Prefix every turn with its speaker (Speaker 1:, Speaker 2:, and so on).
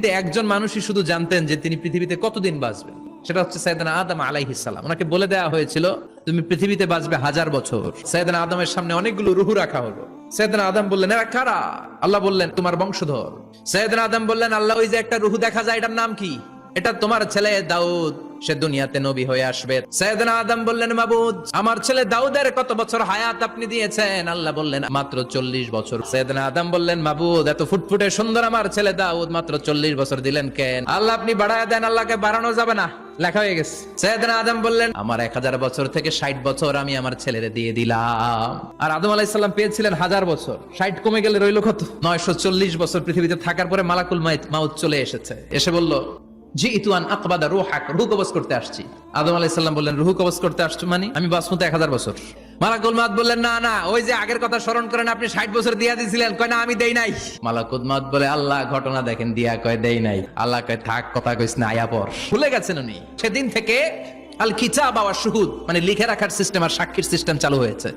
Speaker 1: পৃথিবীতে একজন মানুষই শুধু জানতেন যে তিনি পৃথিবীতে কতদিন বাঁচবেন, সেটা হচ্ছে সাইয়েদনা আদম আলাইহিস সালাম। ওনাকে বলে দেওয়া হয়েছিল তুমি পৃথিবীতে বাঁচবে 1000 বছর। সাইয়েদনা আদমের সামনে অনেকগুলো রূহ রাখা হলো। সাইয়েদনা আদম বললেন এরা কারা? আল্লাহ বললেন তোমার বংশধর। সাইয়েদনা আদম বললেন আল্লাহ ওই যে একটা রূহ দেখা যায় এটার নাম কি? এটা তোমার ছেলে দাউদ, সে দুনিয়াতে নবী হয়ে আসবে। সাইয়েদনা আদম বললেন মাবুদ আমার ছেলে দাউদের কত বছর হায়াত আপনি দিয়েছেন? আল্লাহ বললেন মাত্র 40 বছর। সাইয়েদনা আদম বললেন মাবুদ এত ফুটফুটে সুন্দর আমার ছেলে দাউদ মাত্র 40 বছর দিলেন কেন? আল্লাহ আপনি বাড়ায়া দেন, আল্লাহকে বাড়ানো যাবে না, লেখা হয়ে গেছে। সাইয়েদনা আদম বললেন আমার 1000 বছর থেকে 60 বছর আমি আমার ছেলেরে দিয়ে দিলাম। আর আদম আলাইহিস সালাম পেয়েছিলেন 1000 বছর, 60 কমে গেলে রইল কত? 940 বছর পৃথিবীতে থাকার পরে মালাকুল মাউত চলে এসেছে, এসে বলল জিইতু আন আকবাদা রূহাক, রূহ কবজ করতে আসছি। আদম আলাইহিস সালাম বললেন রূহ কবজ করতে আসছো মানে আমি বাঁচবো তো 1000 বছর। মালাকুল মাউত বললেন না না, ওই যে আগের কথা স্মরণ করেন আপনি 60 বছর দিয়া দিয়েছিলেন। কয় না আমি দেই নাই। মালাকুল মাউত বলে আল্লাহ ঘটনা দেখেন দিয়া কয় দেই নাই। আল্লাহ কয় থাক কথা কইস না, আয়া পর। ভুলে গেছেন উনি। সেদিন থেকে আল কিতাব ওয়া শুহুদ মানে লিখে রাখার সিস্টেম আর সাক্ষীর সিস্টেম চালু হয়েছে।